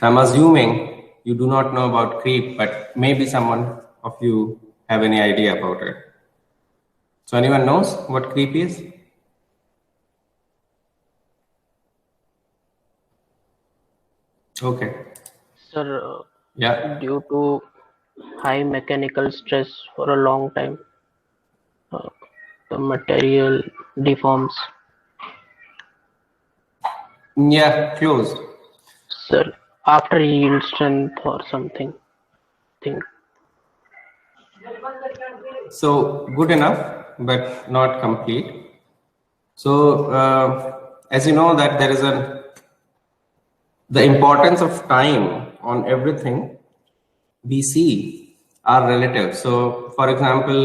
So I'm assuming you do not know about creep, but maybe someone of you have any idea about it. So anyone knows what creep is? Okay. Sir, Yeah. due to high mechanical stress for a long time, the material deforms. Yeah, close. Sir, after yield strength or something. Think. So good enough, but not complete. So as you know that there is the importance of time on everything we see are relative. So for example,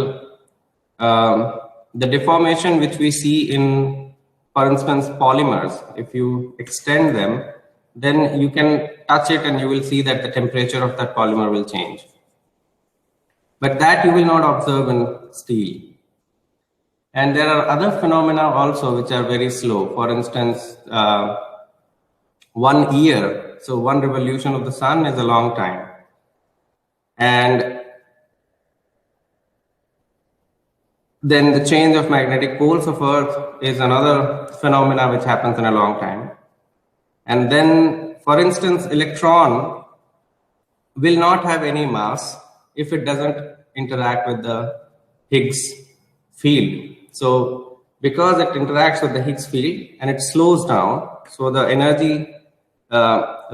the deformation which we see in, for instance, polymers, if you extend them, then you can touch it and you will see that the temperature of that polymer will change. But that you will not observe in steel. And there are other phenomena also which are very slow. For instance, 1 year, so one revolution of the sun is a long time. And then the change of magnetic poles of Earth is another phenomena which happens in a long time. And then, for instance, electron will not have any mass if it doesn't interact with the Higgs field. So because it interacts with the Higgs field and it slows down, so the energy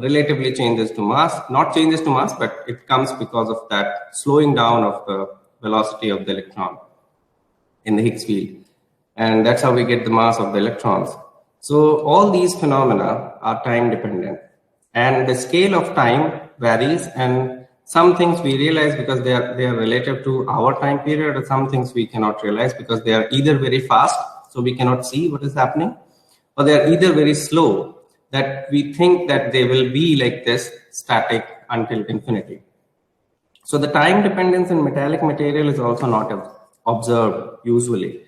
relatively changes to mass, not changes to mass, but it comes because of that slowing down of the velocity of the electron in the Higgs field. And that's how we get the mass of the electrons. So all these phenomena are time dependent, and the scale of time varies, and some things we realize because they are relative to our time period, or some things we cannot realize because they are either very fast, so we cannot see what is happening, or they are either very slow that we think that they will be like this static until infinity. So the time dependence in metallic material is also not observed usually.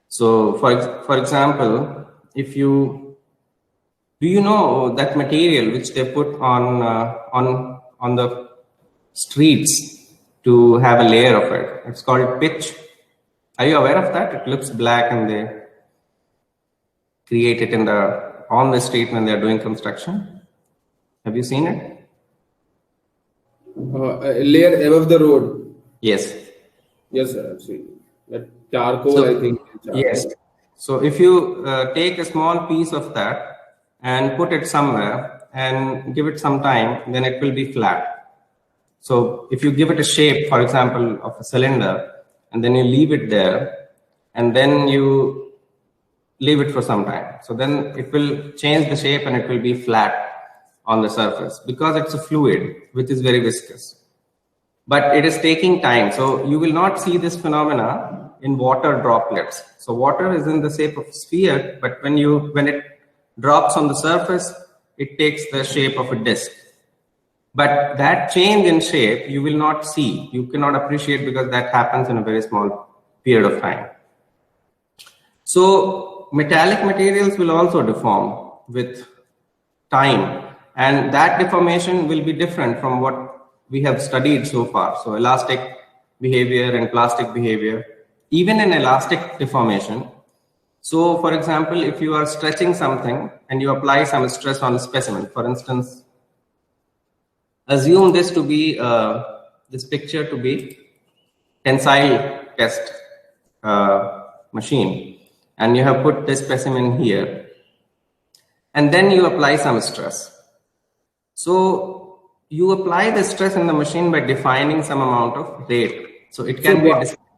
So for example, if you do you know that material which they put on the streets to have a layer of it, it's called pitch. Are you aware of that? It looks black and they create it on the street when they're doing construction. Have you seen it? A layer above the road. Yes. Yes, sir, I've seen it. That charcoal, I think. Charcoal. Yes. So if you take a small piece of that and put it somewhere and give it some time, then it will be flat. So if you give it a shape, for example, of a cylinder, and then you leave it there, and then you leave it for some time, so then it will change the shape and it will be flat on the surface because it's a fluid which is very viscous. But it is taking time. So you will not see this phenomena in water droplets. So water is in the shape of a sphere, but when it drops on the surface, it takes the shape of a disk. But that change in shape you will not see. You cannot appreciate because that happens in a very small period of time. So metallic materials will also deform with time, and that deformation will be different from what we have studied so far. So elastic behavior and plastic behavior, even in elastic deformation. So for example, if you are stretching something and you apply some stress on a specimen, for instance, assume this to be this picture to be tensile test machine, and you have put this specimen here, and then you apply some stress. So you apply the stress in the machine by defining some amount of rate. So it can be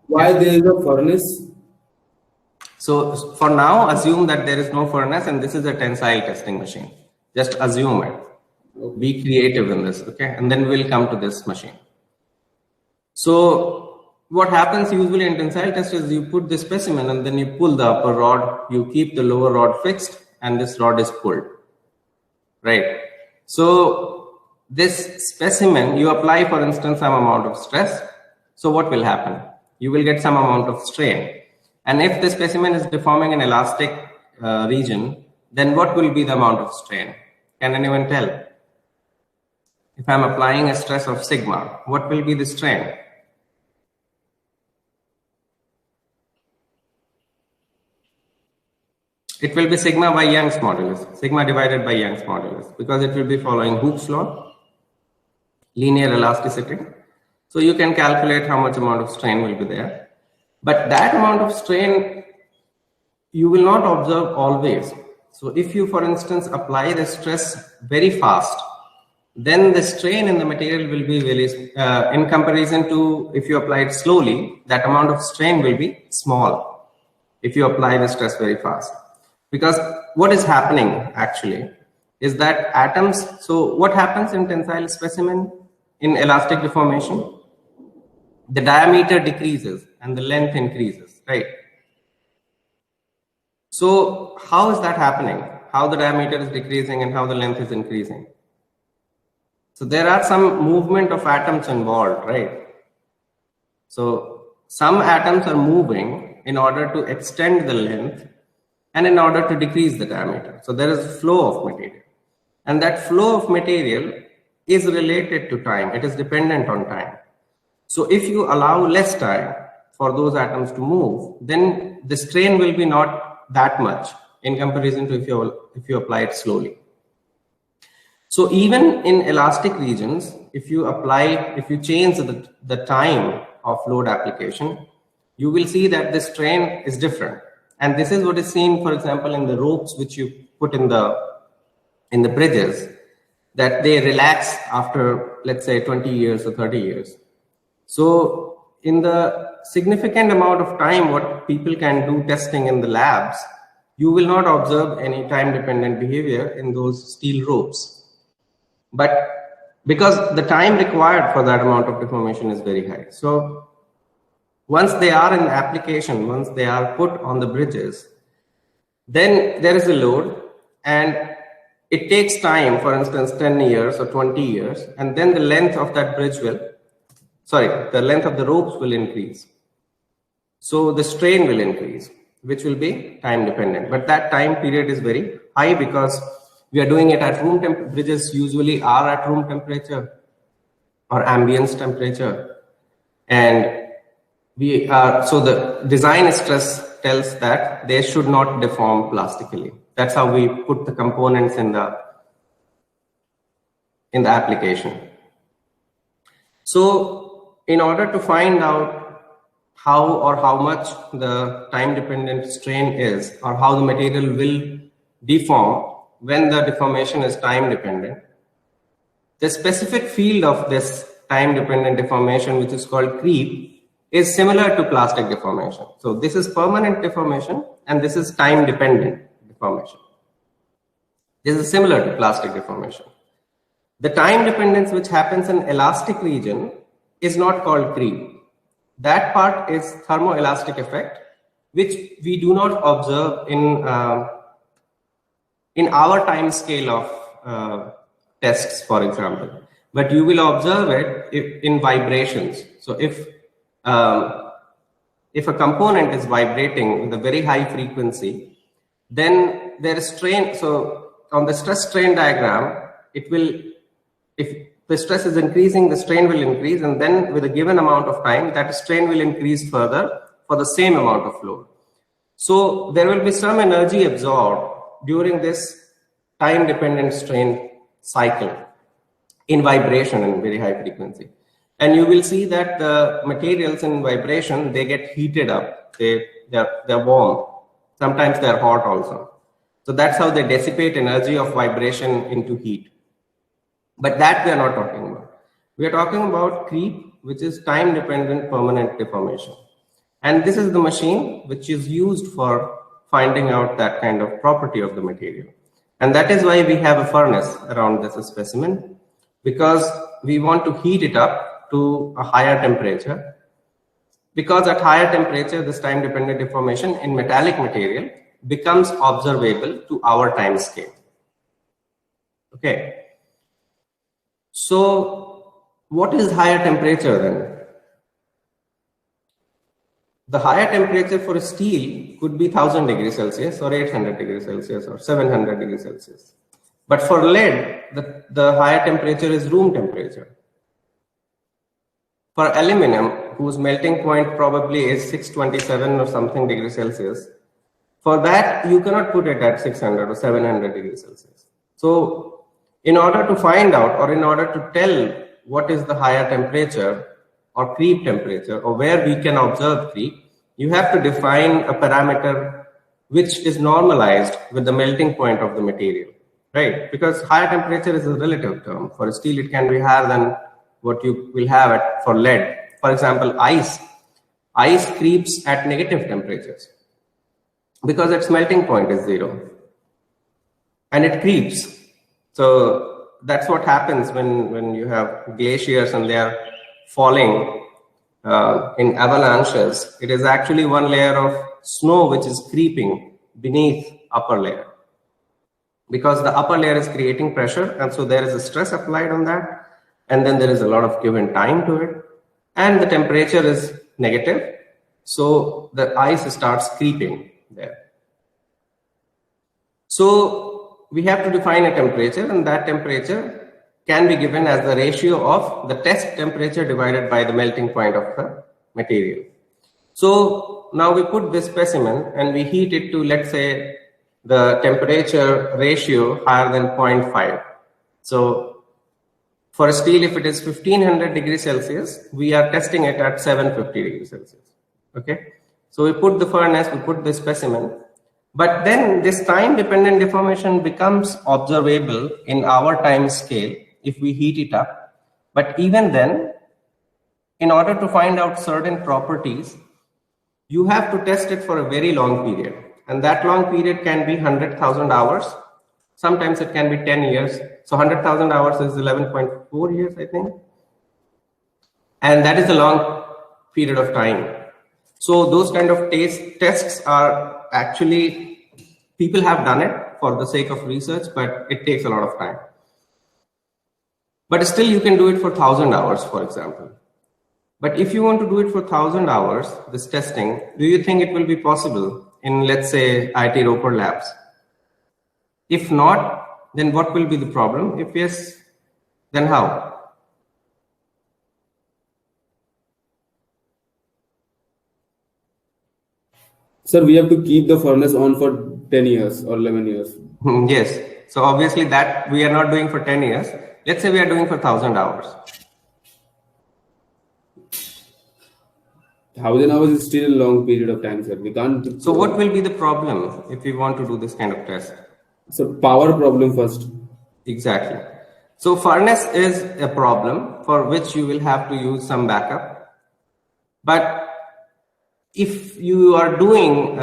why there is a furnace? So for now, assume that there is no furnace and this is a tensile testing machine. Just assume it. Okay. Be creative in this, okay? And then we'll come to this machine. So what happens usually in tensile test is you put the specimen and then you pull the upper rod, you keep the lower rod fixed, and this rod is pulled, right? So this specimen, you apply, for instance, some amount of stress. So what will happen? You will get some amount of strain. And if the specimen is deforming an elastic region, then what will be the amount of strain? Can anyone tell? if I'm applying a stress of sigma, what will be the strain? It will be sigma by Young's modulus, sigma divided by Young's modulus, because it will be following Hooke's law, linear elasticity. So you can calculate how much amount of strain will be there. But that amount of strain you will not observe always. So if you, for instance, apply the stress very fast, then the strain in the material will be very, in comparison to if you apply it slowly, that amount of strain will be small if you apply the stress very fast. Because what is happening actually is that atoms, so what happens in tensile specimen in elastic deformation? The diameter decreases and the length increases, right? So how is that happening? How the diameter is decreasing and how the length is increasing? So there are some movement of atoms involved, right? So some atoms are moving in order to extend the length and in order to decrease the diameter. So there is a flow of material. And that flow of material is related to time. It is dependent on time. So if you allow less time for those atoms to move, then the strain will be not that much in comparison to if you apply it slowly. So even in elastic regions, if you change the time of load application, you will see that the strain is different. And this is what is seen, for example, in the ropes which you put in the bridges, that they relax after, let's say, 20 years or 30 years. So in the significant amount of time what people can do testing in the labs, you will not observe any time-dependent behavior in those steel ropes. But because the time required for that amount of deformation is very high. So once they are in application, once they are put on the bridges, then there is a load and it takes time, for instance, 10 years or 20 years, and then the length of that bridge the length of the ropes will increase. So the strain will increase, which will be time dependent. But that time period is very high because we are doing it at room temperature. Bridges usually are at room temperature or ambience temperature. And so the design stress tells that they should not deform plastically. That's how we put the components in the application. So in order to find out how much the time dependent strain is, or how the material will deform when the deformation is time dependent, the specific field of this time dependent deformation, which is called creep, is similar to plastic deformation. So this is permanent deformation and this is time dependent deformation. This is similar to plastic deformation. The time dependence which happens in elastic region is not called creep. That part is thermoelastic effect, which we do not observe in our time scale of tests, for example. But you will observe it in vibrations. So if a component is vibrating with a very high frequency, then there is strain. So on the stress strain diagram, it will, if the stress is increasing, the strain will increase, and then with a given amount of time, that strain will increase further for the same amount of load. So there will be some energy absorbed during this time-dependent strain cycle in vibration and very high frequency. And you will see that the materials in vibration, they get heated up. They're warm. Sometimes they're hot also. So that's how they dissipate energy of vibration into heat. But that we are not talking about. We are talking about creep, which is time-dependent permanent deformation. And this is the machine which is used for finding out that kind of property of the material. And that is why we have a furnace around this specimen, because we want to heat it up to a higher temperature. Because at higher temperature, this time-dependent deformation in metallic material becomes observable to our time scale. Okay. So what is higher temperature then? The higher temperature for steel could be 1000 degrees Celsius or 800 degrees Celsius or 700 degrees Celsius. But for lead, the higher temperature is room temperature. For aluminum, whose melting point probably is 627 or something degrees Celsius, for that, you cannot put it at 600 or 700 degrees Celsius. So in order to find out, or in order to tell what is the higher temperature or creep temperature, or where we can observe creep, you have to define a parameter which is normalized with the melting point of the material, right? Because higher temperature is a relative term. For steel, it can be higher than what you will have for lead. For example, ice creeps at negative temperatures because its melting point is 0 and it creeps. So that's what happens when you have glaciers and they are falling in avalanches. It is actually one layer of snow which is creeping beneath upper layer, because the upper layer is creating pressure, and so there is a stress applied on that, and then there is a lot of given time to it, and the temperature is negative, so the ice starts creeping there. So we have to define a temperature, and that temperature can be given as the ratio of the test temperature divided by the melting point of the material. So now we put this specimen and we heat it to, let's say, the temperature ratio higher than 0.5. So for steel, if it is 1500 degrees Celsius, we are testing it at 750 degrees Celsius. Okay. So we put the furnace, we put the specimen, but then this time dependent deformation becomes observable in our time scale if we heat it up. But even then, in order to find out certain properties, you have to test it for a very long period. And that long period can be 100,000 hours. Sometimes it can be 10 years. So 100,000 hours is 11.4 years, I think. And that is a long period of time. So those kind of tests are actually, people have done it for the sake of research, but it takes a lot of time. But still you can do it for 1,000 hours, for example. But if you want to do it for 1,000 hours, this testing, do you think it will be possible in, let's say, IIT Ropar labs? If not, then what will be the problem? If yes, then how? Sir, we have to keep the furnace on for 10 years or 11 years. Yes. So obviously that we are not doing for 10 years. Let's say we are doing for 1,000 hours. 1,000 hours is still a long period of time, sir. We can't. So what will be the problem if we want to do this kind of test? So power problem first. Exactly. So furnace is a problem for which you will have to use some backup. But if you are doing,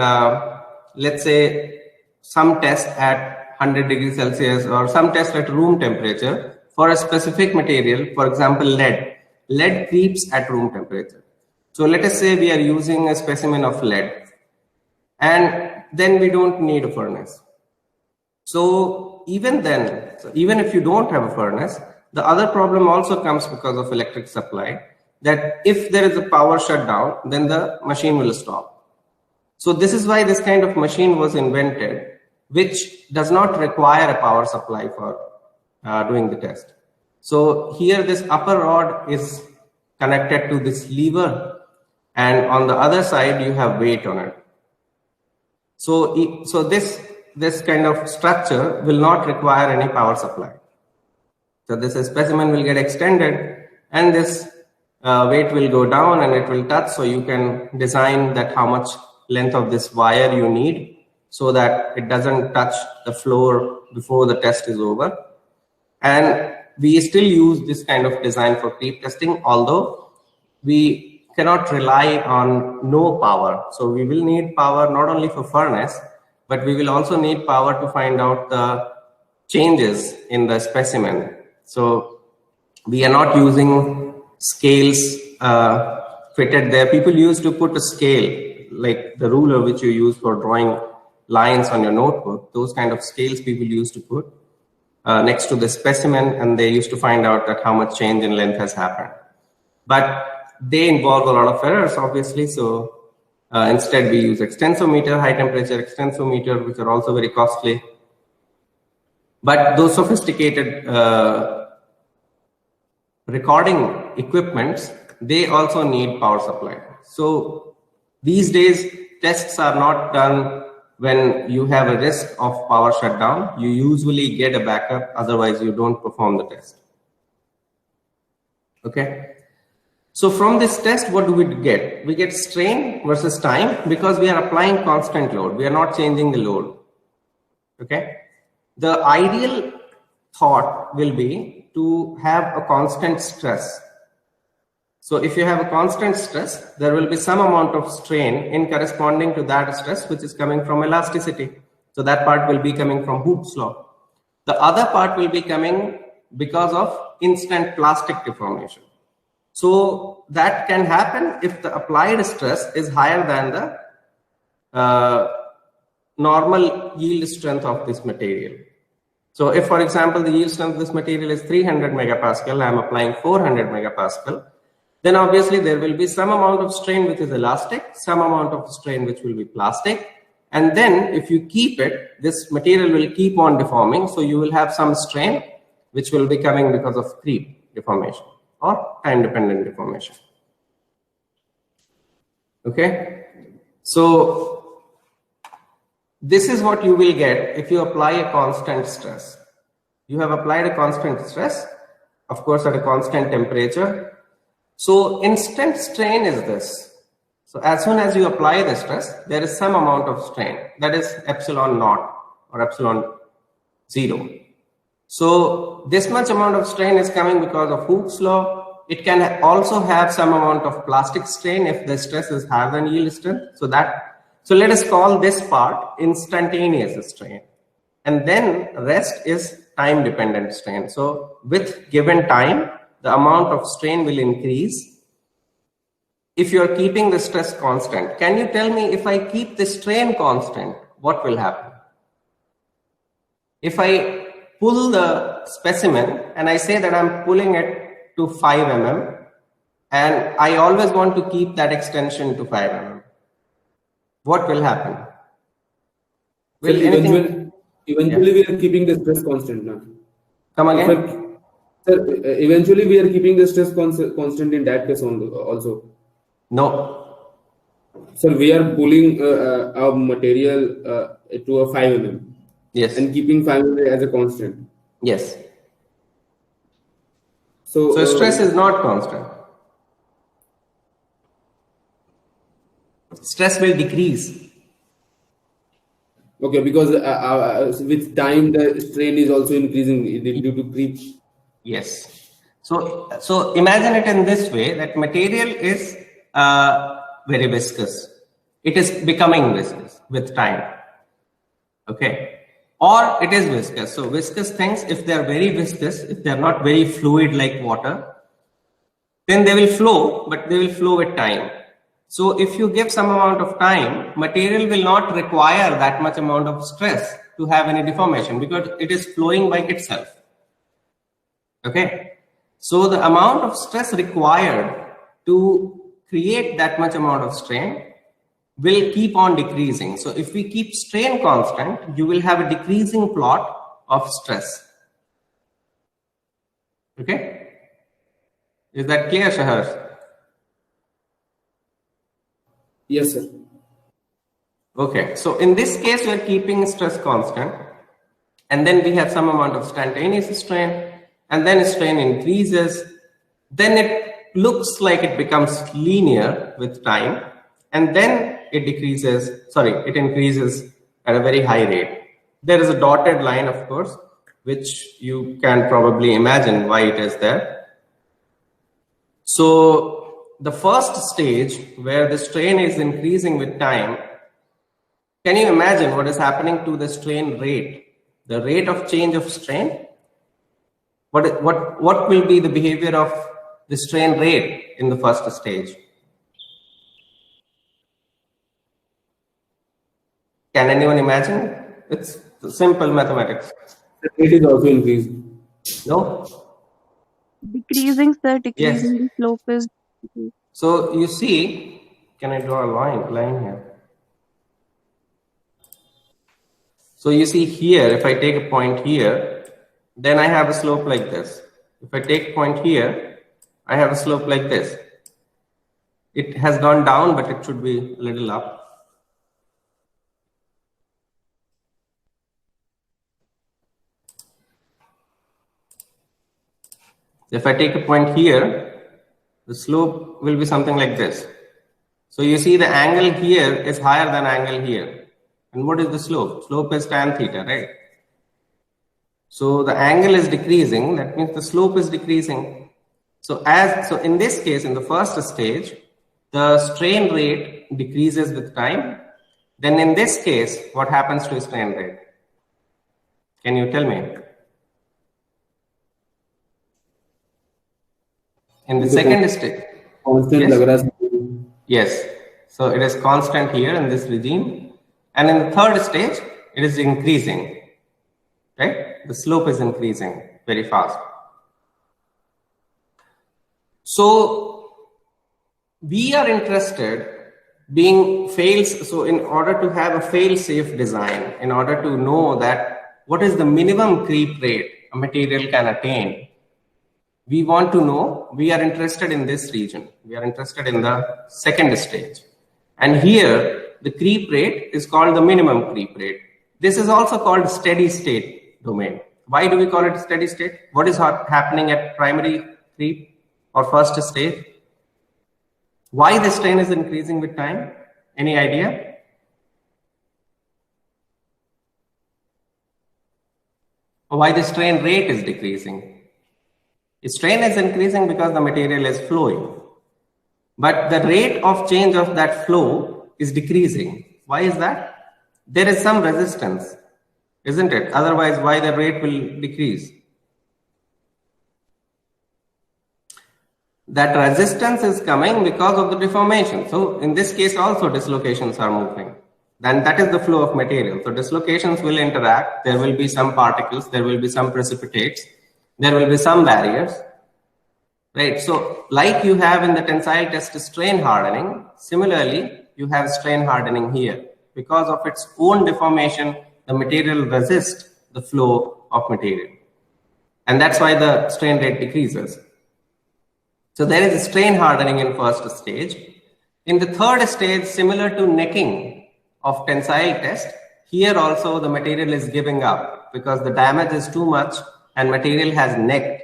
let's say, some test at 100 degrees Celsius or some test at room temperature for a specific material, for example, lead. Lead creeps at room temperature. So let us say we are using a specimen of lead, and then we don't need a furnace. So even then, even if you don't have a furnace, the other problem also comes because of electric supply, that if there is a power shutdown, then the machine will stop. So this is why this kind of machine was invented, which does not require a power supply for doing the test. So here this upper rod is connected to this lever, and on the other side you have weight on it. So this kind of structure will not require any power supply. So this specimen will get extended, and this weight will go down and it will touch. So you can design that how much length of this wire you need so that it doesn't touch the floor before the test is over. And we still use this kind of design for creep testing, although we cannot rely on no power. So we will need power not only for furnace, but we will also need power to find out the changes in the specimen. So we are not using scales fitted there. People used to put a scale, like the ruler which you use for drawing lines on your notebook. Those kind of scales people used to put next to the specimen, and they used to find out that how much change in length has happened. But they involve a lot of errors, obviously. So instead we use extensometer, high temperature extensometer, which are also very costly. But those sophisticated recording equipments, they also need power supply. So these days, tests are not done when you have a risk of power shutdown. You usually get a backup, otherwise you don't perform the test. Okay. So from this test, what do we get? We get strain versus time because we are applying constant load. We are not changing the load. Okay. The ideal thought will be to have a constant stress. So if you have a constant stress, there will be some amount of strain in corresponding to that stress, which is coming from elasticity. So that part will be coming from Hooke's law. The other part will be coming because of instant plastic deformation. So that can happen if the applied stress is higher than the normal yield strength of this material. So if, for example, the yield strength of this material is 300 megapascal, I am applying 400 megapascal, then obviously there will be some amount of strain which is elastic, some amount of strain which will be plastic. And then if you keep it, this material will keep on deforming. So you will have some strain which will be coming because of creep deformation or time dependent deformation. Okay. So this is what you will get if you apply a constant stress. You have applied a constant stress, of course, at a constant temperature. So instant strain is this. So as soon as you apply the stress, there is some amount of strain, that is epsilon naught or epsilon 0. So this much amount of strain is coming because of Hooke's law. It can also have some amount of plastic strain if the stress is higher than yield strength. So let us call this part instantaneous strain. And then rest is time dependent strain. So with given time, the amount of strain will increase if you are keeping the stress constant. Can you tell me, if I keep the strain constant, what will happen? If I pull the specimen and I say that I'm pulling it to 5 mm and I always want to keep that extension to 5 mm, what will happen? Will eventually we are keeping the stress constant now. Come again? Sir, eventually we are keeping the stress constant in that case also. No. Sir, we are pulling our material to a 5 mm. Yes. And keeping 5 mm as a constant. Yes. So stress is not constant. Stress will decrease. Okay, because with time the strain is also increasing due to creep. Yes. So imagine it in this way, that material is very viscous. It is becoming viscous with time. Okay. Or it is viscous. So viscous things, if they are very viscous, if they are not very fluid like water, then they will flow, but they will flow with time. So if you give some amount of time, material will not require that much amount of stress to have any deformation because it is flowing by itself. Okay. So the amount of stress required to create that much amount of strain will keep on decreasing. So if we keep strain constant, you will have a decreasing plot of stress. Okay. Is that clear, Shahar? Yes, sir. Okay. So in this case, we are keeping stress constant. And then we have some amount of instantaneous strain. And then strain increases. Then it looks like it becomes linear with time. And then it increases at a very high rate. There is a dotted line, of course, which you can probably imagine why it is there. So the first stage where the strain is increasing with time, can you imagine what is happening to the strain rate? The rate of change of strain? What will be the behavior of the strain rate in the first stage? Can anyone imagine? It's simple mathematics. The rate is also increasing. No? Decreasing, sir. Decreasing. Yes. The slope is. So you see, can I draw a line here? So you see here, if I take a point here, then I have a slope like this. If I take point here, I have a slope like this. It has gone down, but it should be a little up. If I take a point here, the slope will be something like this. So you see the angle here is higher than angle here. And what is the slope? Slope is tan theta, right? So the angle is decreasing, that means the slope is decreasing. So in this case, in the first stage, the strain rate decreases with time. Then in this case, what happens to strain rate? Can you tell me? In the second stage, Constant yes? लग रहा है. Yes. So it is constant here in this regime. And in the third stage, it is increasing. Right? The slope is increasing very fast. So we are interested being fails. So in order to have a fail-safe design, in order to know that what is the minimum creep rate a material can attain, we want to know, we are interested in this region. We are interested in the second stage. And here, the creep rate is called the minimum creep rate. This is also called steady state domain. Why do we call it steady state? What is happening at primary creep or first stage? Why the strain is increasing with time? Any idea? Or why the strain rate is decreasing? Strain is increasing because the material is flowing, but the rate of change of that flow is decreasing. Why is that? There is some resistance, isn't it? Otherwise, why the rate will decrease? That resistance is coming because of the deformation. So in this case also dislocations are moving. Then that is the flow of material. So dislocations will interact. There will be some particles, there will be some precipitates, there will be some barriers, right? So like you have in the tensile test strain hardening, similarly, you have strain hardening here. Because of its own deformation, the material resists the flow of material. And that's why the strain rate decreases. So there is a strain hardening in first stage. In the third stage, similar to necking of tensile test, here also the material is giving up because the damage is too much and material has necked.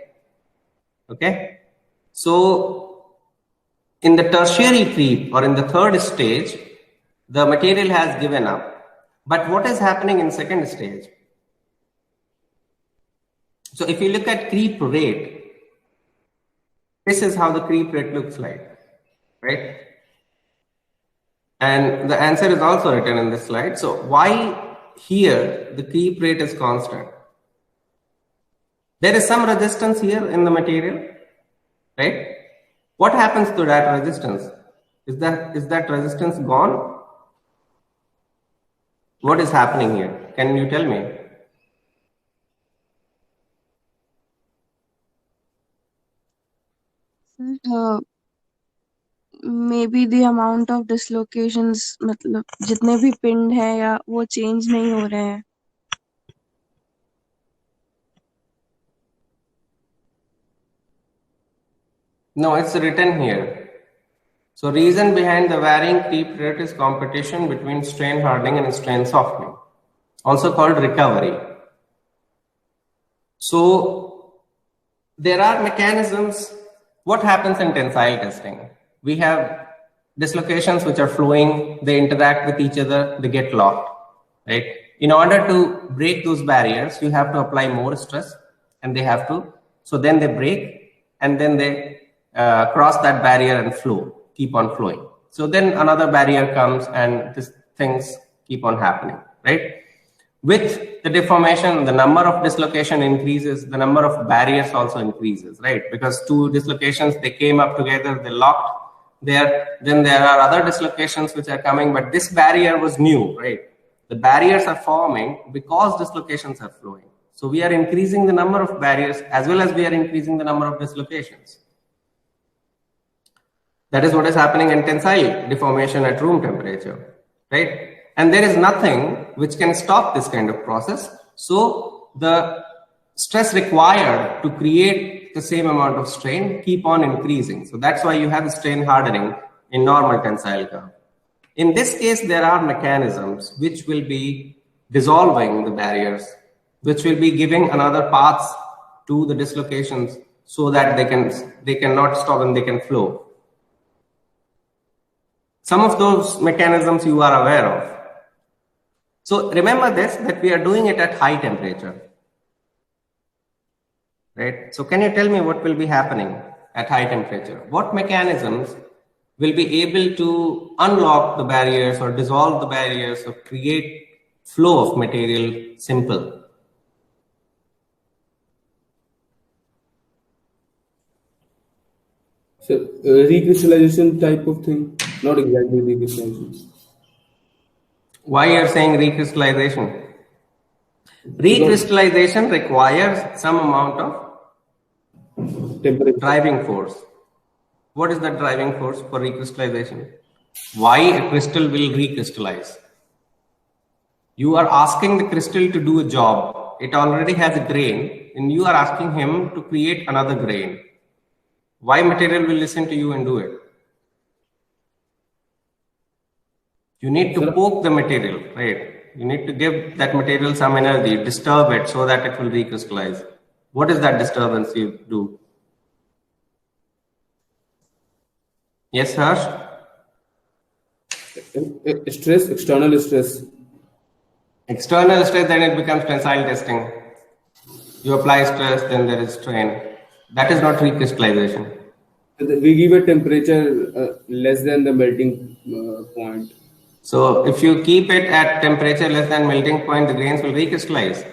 Okay. So in the tertiary creep or in the third stage, the material has given up. But what is happening in second stage? So if you look at creep rate, this is how the creep rate looks like, right? And the answer is also written in this slide. So why here the creep rate is constant? There is some resistance here in the material, right? What happens to that resistance? Is that resistance gone? What is happening here? Can you tell me? Maybe the amount of dislocations, मतलब जितने भी पिंड है या वो change नहीं हो रहे हैं. No, it's written here. So reason behind the varying creep rate is competition between strain hardening and strain softening, also called recovery. So there are mechanisms. What happens in tensile testing? We have dislocations which are flowing, they interact with each other, they get locked, right? In order to break those barriers, you have to apply more stress and they have to, so then they break and then they cross that barrier and flow, keep on flowing. So then another barrier comes and these things keep on happening, right? With the deformation, the number of dislocation increases, the number of barriers also increases, right? Because two dislocations, they came up together, they locked there. Then there are other dislocations which are coming, but this barrier was new, right? The barriers are forming because dislocations are flowing. So we are increasing the number of barriers as well as we are increasing the number of dislocations. That is what is happening in tensile deformation at room temperature, right? And there is nothing which can stop this kind of process. So the stress required to create the same amount of strain keep on increasing. So that's why you have strain hardening in normal tensile curve. In this case, there are mechanisms which will be dissolving the barriers, which will be giving another path to the dislocations so that they cannot stop and they can flow. Some of those mechanisms you are aware of. So remember this, that we are doing it at high temperature. Right? So can you tell me what will be happening at high temperature? What mechanisms will be able to unlock the barriers or dissolve the barriers or create flow of material simple? So recrystallization type of thing, not exactly recrystallization. Why you're saying recrystallization? Recrystallization requires some amount of Temperature. driving force. What is that driving force for recrystallization? Why a crystal will recrystallize? You are asking the crystal to do a job. It already has a grain, and you are asking him to create another grain. Why material will listen to you and do it? You need to poke the material, right? You need to give that material some energy, disturb it so that it will recrystallize. What is that disturbance you do? Yes, Harsh? Stress, external stress. External stress, then it becomes tensile testing. You apply stress, then there is strain. That is not recrystallization. We give a temperature less than the melting point. So if you keep it at temperature less than melting point, the grains will recrystallize.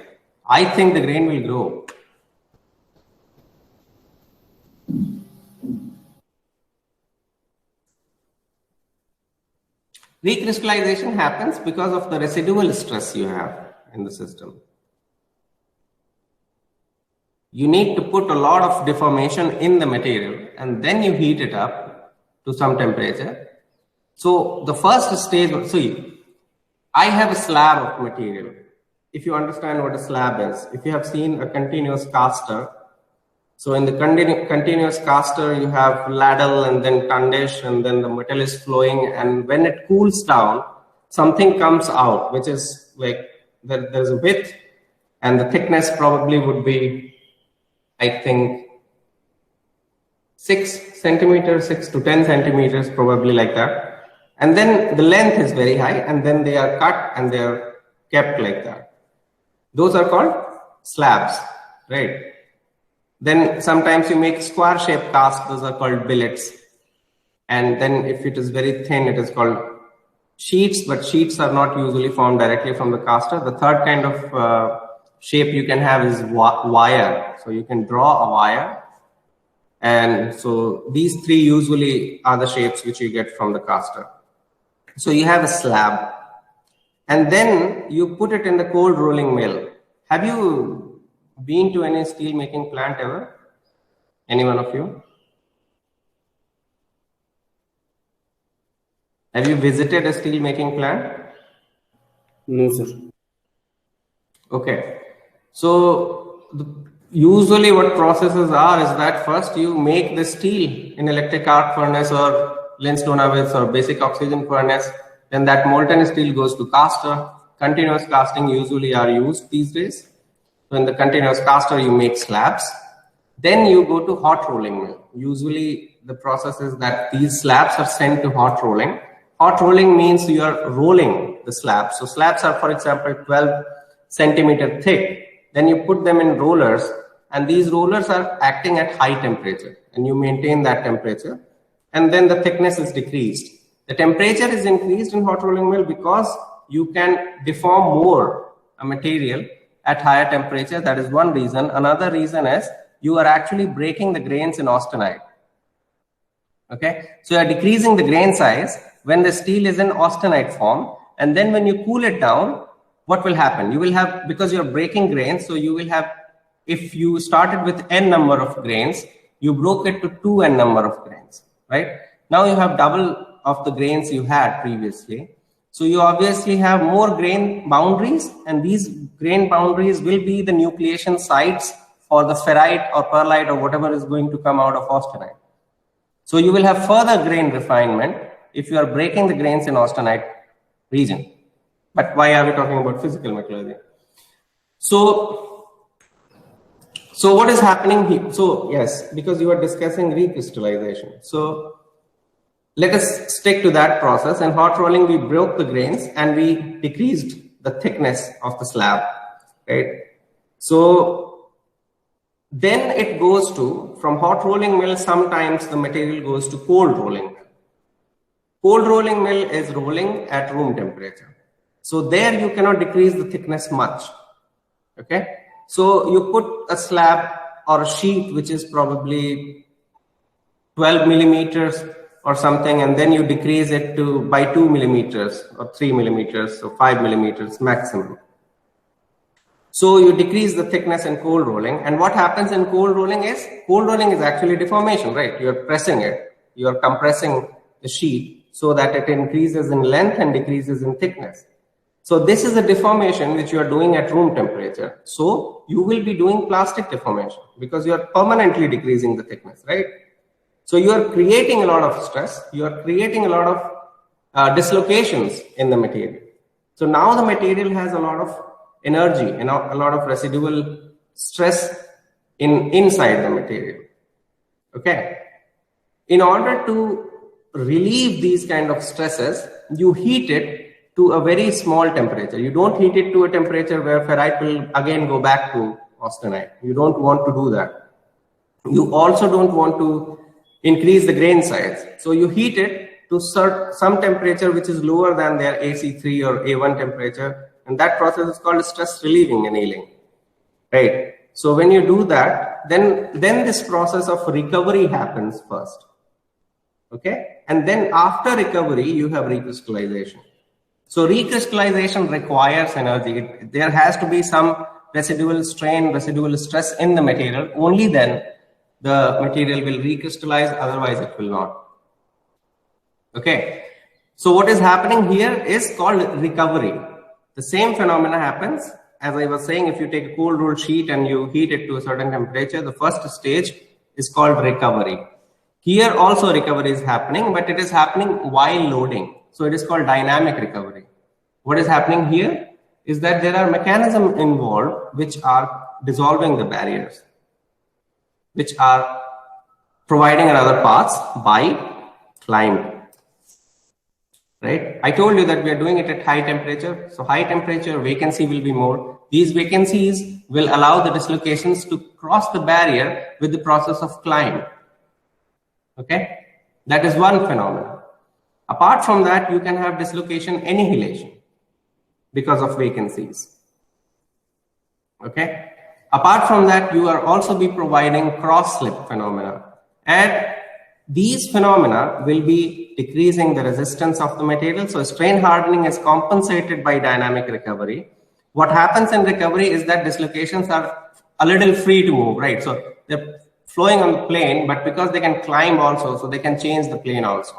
I think the grain will grow. Recrystallization happens because of the residual stress you have in the system. You need to put a lot of deformation in the material and then you heat it up to some temperature. So the first stage, see, I have a slab of material. If you understand what a slab is, if you have seen a continuous caster, so in the continuous caster, you have ladle and then tundish and then the metal is flowing. And when it cools down, something comes out, which is like there's a width and the thickness probably would be, I think, 6 centimeters, 6 to 10 centimeters, probably like that. And then the length is very high and then they are cut and they are kept like that. Those are called slabs, right? Then sometimes you make square shaped casts, those are called billets. And then if it is very thin, it is called sheets, but sheets are not usually formed directly from the caster. The third kind of shape you can have is wire. So you can draw a wire. And so these three usually are the shapes which you get from the caster. So you have a slab and then you put it in the cold rolling mill. Have you been to any steel making plant ever? Any one of you? Have you visited a steel making plant? No, sir. Okay. So usually what processes are is that first you make the steel in electric arc furnace or Linstonovitz or basic oxygen furnace. Then that molten steel goes to caster. Continuous casting usually are used these days. So in the continuous caster, you make slabs. Then you go to hot rolling mill. Usually the process is that these slabs are sent to hot rolling. Hot rolling means you are rolling the slabs. So slabs are, for example, 12 centimeter thick. Then you put them in rollers and these rollers are acting at high temperature and you maintain that temperature. And then the thickness is decreased. The temperature is increased in hot rolling mill because you can deform more a material at higher temperature. That is one reason. Another reason is you are actually breaking the grains in austenite. Okay, so you are decreasing the grain size when the steel is in austenite form. And then when you cool it down, what will happen? You will have, because you're breaking grains, so you will have, if you started with n number of grains, you broke it to 2n number of grains, right? Now you have double of the grains you had previously. So you obviously have more grain boundaries, and these grain boundaries will be the nucleation sites for the ferrite or pearlite or whatever is going to come out of austenite. So you will have further grain refinement if you are breaking the grains in austenite region. But why are we talking about physical metallurgy? So what is happening here? So yes, because you are discussing recrystallization. So let us stick to that process. In hot rolling, we broke the grains and we decreased the thickness of the slab, right? So then it goes to, from hot rolling mill, sometimes the material goes to cold rolling mill. Cold rolling mill is rolling at room temperature. So there you cannot decrease the thickness much, okay? So you put a slab or a sheet which is probably 12 millimeters or something, and then you decrease it to by 2 millimeters or 3 millimeters or 5 millimeters maximum. So you decrease the thickness in cold rolling. And what happens in cold rolling is actually deformation, right? You're pressing it, you're compressing the sheet so that it increases in length and decreases in thickness. So this is a deformation which you are doing at room temperature. So you will be doing plastic deformation because you are permanently decreasing the thickness, right? So you are creating a lot of stress. You are creating a lot of dislocations in the material. So now the material has a lot of energy and a lot of residual stress inside the material. Okay. In order to relieve these kind of stresses, you heat it to a very small temperature. You don't heat it to a temperature where ferrite will again go back to austenite. You don't want to do that. You also don't want to increase the grain size. So you heat it to some temperature which is lower than their AC3 or A1 temperature. And that process is called stress relieving annealing, right? So when you do that, then this process of recovery happens first, okay? And then after recovery, you have recrystallization. So recrystallization requires energy. There has to be some residual strain, residual stress in the material. Only then the material will recrystallize, otherwise it will not. Okay. So what is happening here is called recovery. The same phenomena happens, as I was saying, if you take a cold rolled sheet and you heat it to a certain temperature, the first stage is called recovery. Here also recovery is happening, but it is happening while loading. So it is called dynamic recovery. What is happening here is that there are mechanisms involved which are dissolving the barriers, which are providing another path by climbing. Right? I told you that we are doing it at high temperature. So high temperature vacancy will be more. These vacancies will allow the dislocations to cross the barrier with the process of climb. Okay? That is one phenomenon. Apart from that, you can have dislocation annihilation because of vacancies. Okay? Apart from that, you are also be providing cross-slip phenomena. And these phenomena will be decreasing the resistance of the material. So strain hardening is compensated by dynamic recovery. What happens in recovery is that dislocations are a little free to move, right? So they're flowing on the plane, but because they can climb also, so they can change the plane also.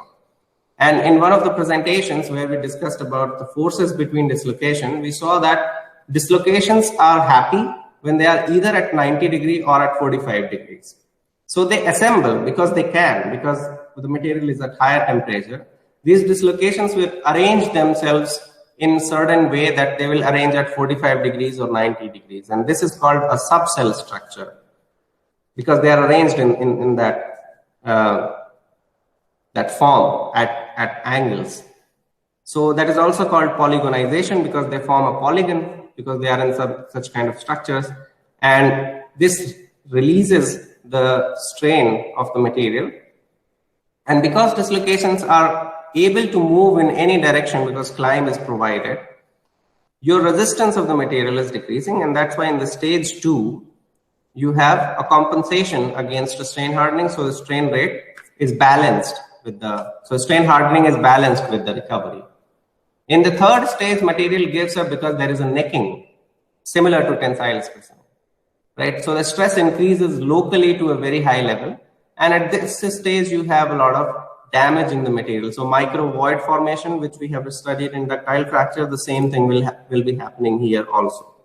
And in one of the presentations where we discussed about the forces between dislocation, we saw that dislocations are happy when they are either at 90 degrees or at 45 degrees. So they assemble because they can, because the material is at higher temperature. These dislocations will arrange themselves in certain way that they will arrange at 45 degrees or 90 degrees. And this is called a subcell structure because they are arranged in that, that form at angles. So that is also called polygonization because they form a polygon because they are in such kind of structures. And this releases the strain of the material. And because dislocations are able to move in any direction because climb is provided, your resistance of the material is decreasing. And that's why in the stage 2, you have a compensation against the strain hardening. So the strain rate is balanced with so strain hardening is balanced with the recovery. In the third stage, material gives up because there is a necking similar to tensile specimen. Right? So the stress increases locally to a very high level. And at this stage, you have a lot of damage in the material. So micro void formation, which we have studied in ductile fracture, the same thing will be happening here also.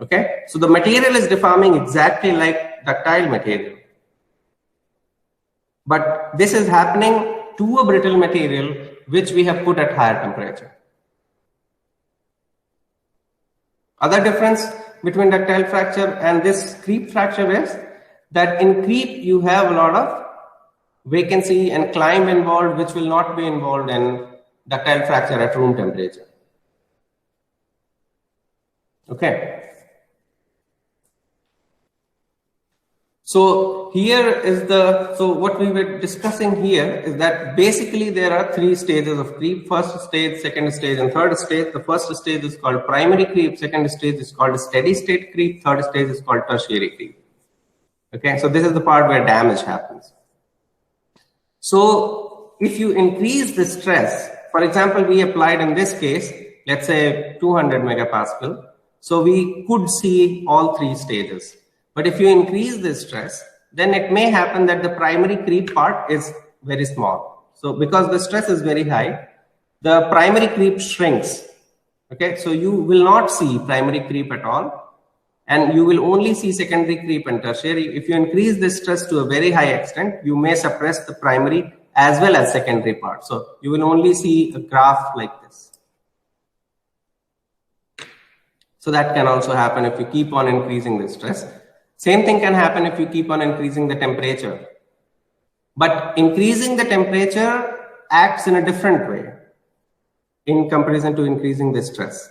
Okay, so the material is deforming exactly like ductile material, but this is happening to a brittle material which we have put at higher temperature. Other difference between ductile fracture and this creep fracture is that in creep you have a lot of vacancy and climb involved, which will not be involved in ductile fracture at room temperature. Okay. So here is so what we were discussing here is that basically there are three stages of creep: first stage, second stage, and third stage. The first stage is called primary creep, second stage is called steady state creep, third stage is called tertiary creep. Okay, so this is the part where damage happens. So if you increase the stress, for example, we applied in this case, let's say 200 megapascal. So we could see all three stages. But if you increase the stress, then it may happen that the primary creep part is very small. So because the stress is very high, the primary creep shrinks. Okay, so you will not see primary creep at all, and you will only see secondary creep and tertiary. If you increase the stress to a very high extent, you may suppress the primary as well as secondary part. So you will only see a graph like this. So that can also happen if you keep on increasing the stress. Same thing can happen if you keep on increasing the temperature. But increasing the temperature acts in a different way in comparison to increasing the stress.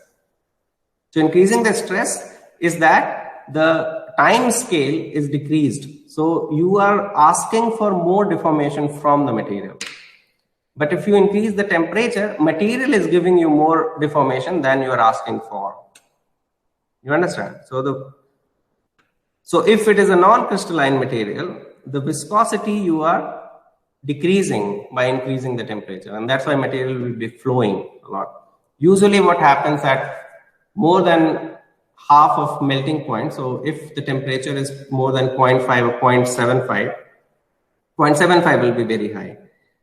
So increasing the stress is that the time scale is decreased. So you are asking for more deformation from the material. But if you increase the temperature, material is giving you more deformation than you are asking for. You understand? So if it is a non-crystalline material, the viscosity you are decreasing by increasing the temperature, and that's why material will be flowing a lot. Usually what happens at more than half of melting point, so if the temperature is more than 0.5 or 0.75, 0.75 will be very high.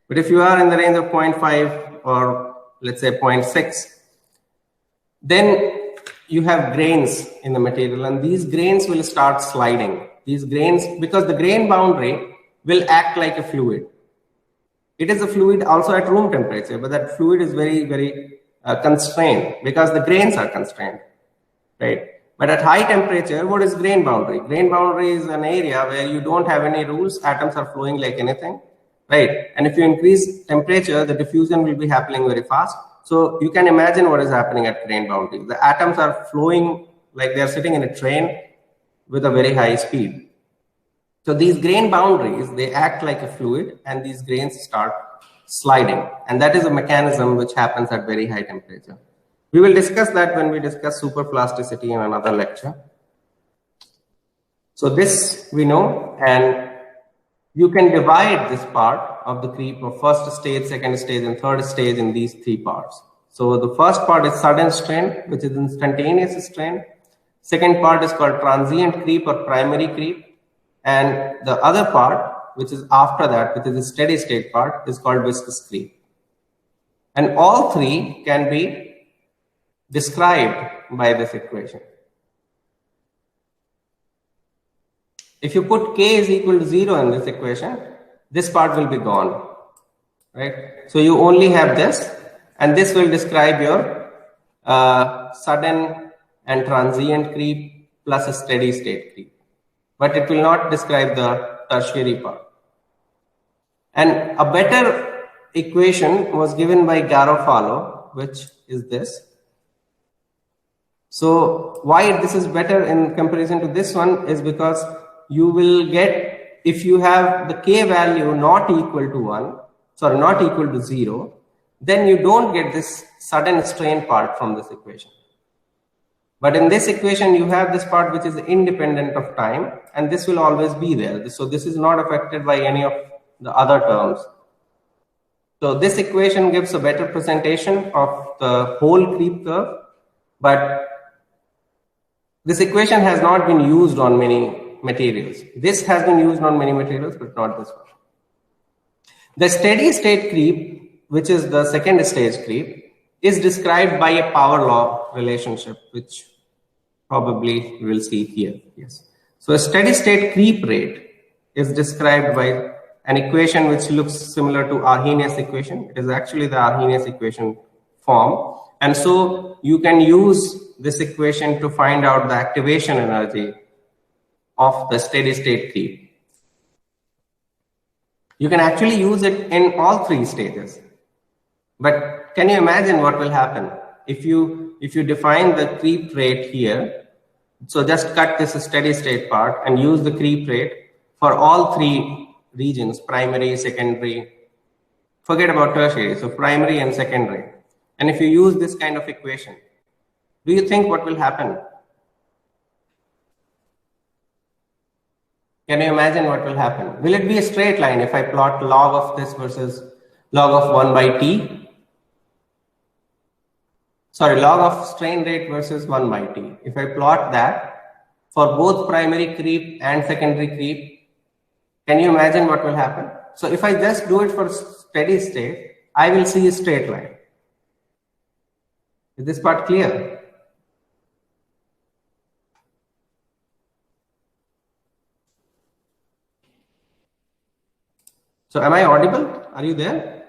But if you are in the range of 0.5 or let's say 0.6, then you have grains in the material, and these grains will start sliding. These grains, because the grain boundary will act like a fluid. It is a fluid also at room temperature, but that fluid is very, very constrained because the grains are constrained, right? But at high temperature, what is grain boundary? Grain boundary is an area where you don't have any rules, atoms are flowing like anything, right? And if you increase temperature, the diffusion will be happening very fast. So you can imagine what is happening at grain boundary. The atoms are flowing like they are sitting in a train with a very high speed. So these grain boundaries, they act like a fluid, and these grains start sliding. And that is a mechanism which happens at very high temperature. We will discuss that when we discuss superplasticity in another lecture. So this we know, and you can divide this part of the creep of first stage, second stage, and third stage in these three parts. So the first part is sudden strain, which is instantaneous strain. Second part is called transient creep or primary creep. And the other part, which is after that, which is the steady state part, is called viscous creep. And all three can be described by this equation. If you put k is equal to 0 in this equation, this part will be gone, right? So you only have this, and this will describe your sudden and transient creep plus a steady state creep. But it will not describe the tertiary part. And a better equation was given by Garofalo, which is this. So why this is better in comparison to this one is because you will get, if you have the k value not equal to 0, then you don't get this sudden strain part from this equation. But in this equation, you have this part which is independent of time, and this will always be there. So this is not affected by any of the other terms. So this equation gives a better presentation of the whole creep curve, but this equation has not been used on many materials. This has been used on many materials, but not this one. The steady state creep, which is the second stage creep, is described by a power law relationship, which probably we will see here. Yes. So a steady state creep rate is described by an equation which looks similar to Arrhenius equation. It is actually the Arrhenius equation form. And so you can use this equation to find out the activation energy of the steady state creep. You can actually use it in all three stages. But can you imagine what will happen if you define the creep rate here? So just cut this steady state part and use the creep rate for all three regions, primary, secondary, forget about tertiary, so primary and secondary. And if you use this kind of equation, do you think what will happen? Can you imagine what will happen? Will it be a straight line if I plot log of this versus log of 1 by t? Sorry, log of strain rate versus 1 by t. If I plot that for both primary creep and secondary creep, can you imagine what will happen? So if I just do it for steady state, I will see a straight line. Is this part clear? So am I audible? Are you there?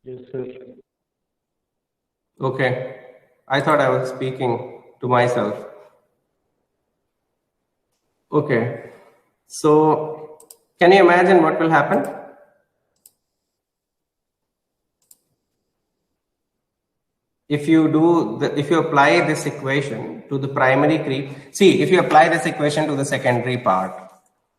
Yes, sir. Okay. I thought I was speaking to myself. Okay. So can you imagine what will happen? If you apply this equation to the primary creep, see, if you apply this equation to the secondary part,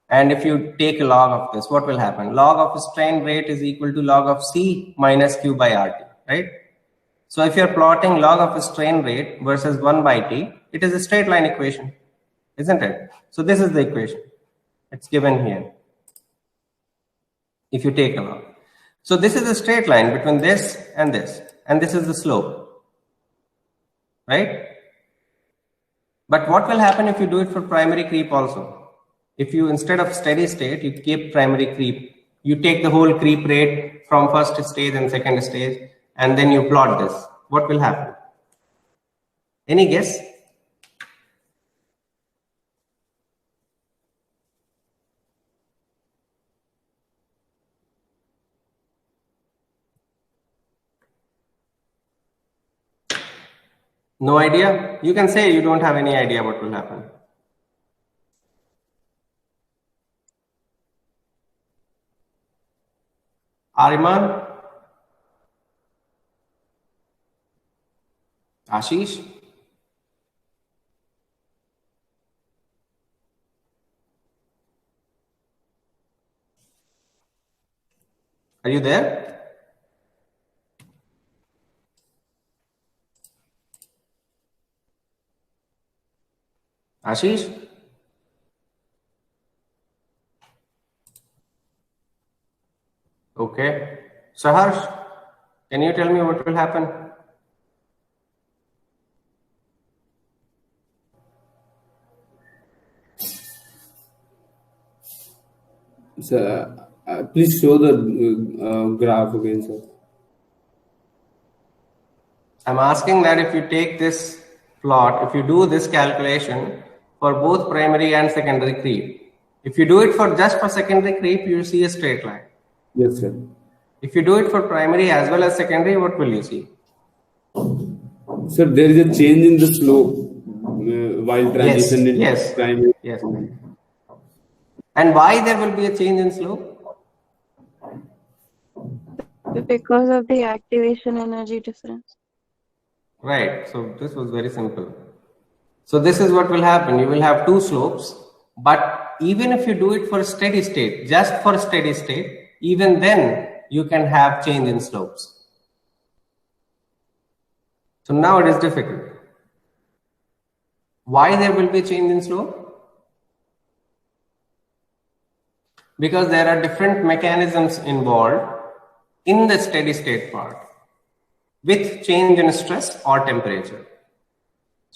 and if you take a log of this, what will happen? Log of strain rate is equal to log of C minus Q by RT, right? So if you're plotting log of strain rate versus 1 by T, it is a straight line equation, isn't it? So this is the equation. It's given here. If you take a log. So this is a straight line between this, and this is the slope. Right? But what will happen if you do it for primary creep also? If you, instead of steady state, you keep primary creep, you take the whole creep rate from first stage and second stage, and then you plot this, what will happen? Any guess? No idea? You can say you don't have any idea what will happen. Ariman? Ashish? Are you there? Ashish? Okay. Saharsh, can you tell me what will happen? Sir, please show the graph again, sir. I'm asking that if you take this plot, if you do this calculation for both primary and secondary creep, if you do it for just for secondary creep, you see a straight line. Yes, sir. If you do it for primary as well as secondary, what will you see? Sir, there is a change in the slope while transition in Yes. primary. Yes. And why there will be a change in slope? Because of the activation energy difference. Right. So this was very simple. So this is what will happen. You will have two slopes, but even if you do it for steady state, just for steady state, even then you can have change in slopes. So now it is difficult. Why there will be change in slope? Because there are different mechanisms involved in the steady state part with change in stress or temperature.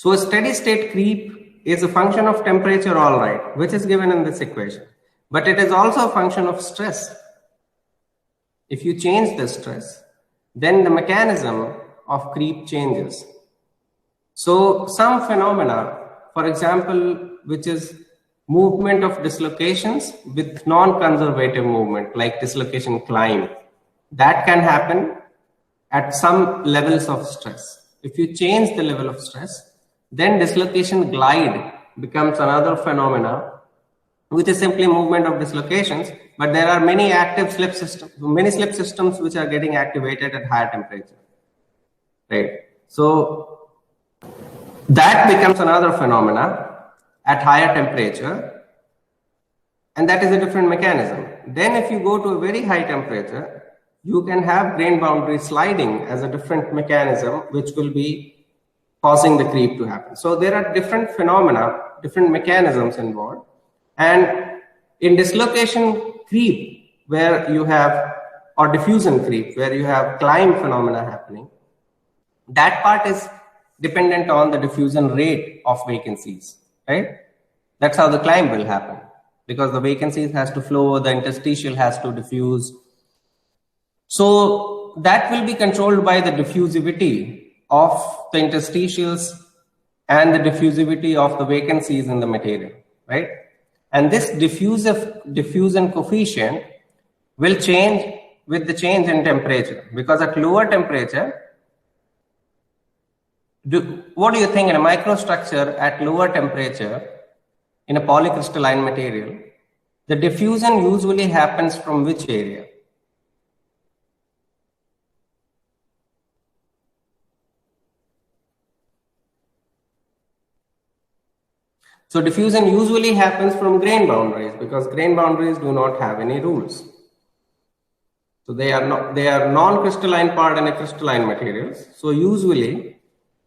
So a steady state creep is a function of temperature, all right, which is given in this equation. But it is also a function of stress. If you change the stress, then the mechanism of creep changes. So some phenomena, for example, which is movement of dislocations with non-conservative movement, like dislocation climb, that can happen at some levels of stress. If you change the level of stress, then dislocation glide becomes another phenomena, which is simply movement of dislocations, but there are many active slip systems, many slip systems which are getting activated at higher temperature, right? So that becomes another phenomena at higher temperature, and that is a different mechanism. Then if you go to a very high temperature, you can have grain boundary sliding as a different mechanism, which will be causing the creep to happen. So there are different phenomena, different mechanisms involved. And in dislocation creep, where you have, or diffusion creep, where you have climb phenomena happening, that part is dependent on the diffusion rate of vacancies, right? That's how the climb will happen, because the vacancies has to flow, the interstitial has to diffuse. So that will be controlled by the diffusivity of the interstitials and the diffusivity of the vacancies in the material, right? And this diffusion coefficient will change with the change in temperature, because at lower temperature, what do you think in a microstructure at lower temperature in a polycrystalline material, the diffusion usually happens from which area? So diffusion usually happens from grain boundaries, because grain boundaries do not have any rules. So they are non-crystalline part in a crystalline materials. So usually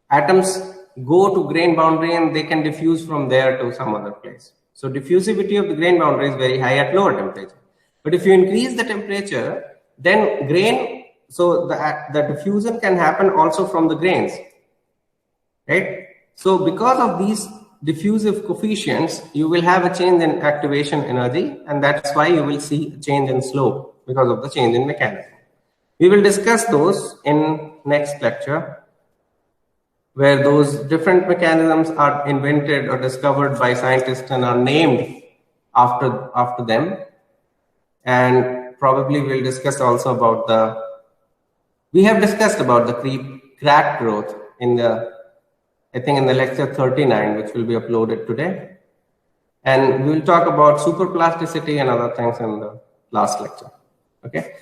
atoms go to grain boundary and they can diffuse from there to some other place. So diffusivity of the grain boundary is very high at lower temperature. But if you increase the temperature, then the diffusion can happen also from the grains, right? So because of these diffusive coefficients, you will have a change in activation energy, and that's why you will see a change in slope because of the change in mechanism. We will discuss those in next lecture, where those different mechanisms are invented or discovered by scientists and are named after them. And probably we'll discuss also about we have discussed about the crack growth in I think in the lecture 39, which will be uploaded today. And we'll talk about superplasticity and other things in the last lecture. Okay.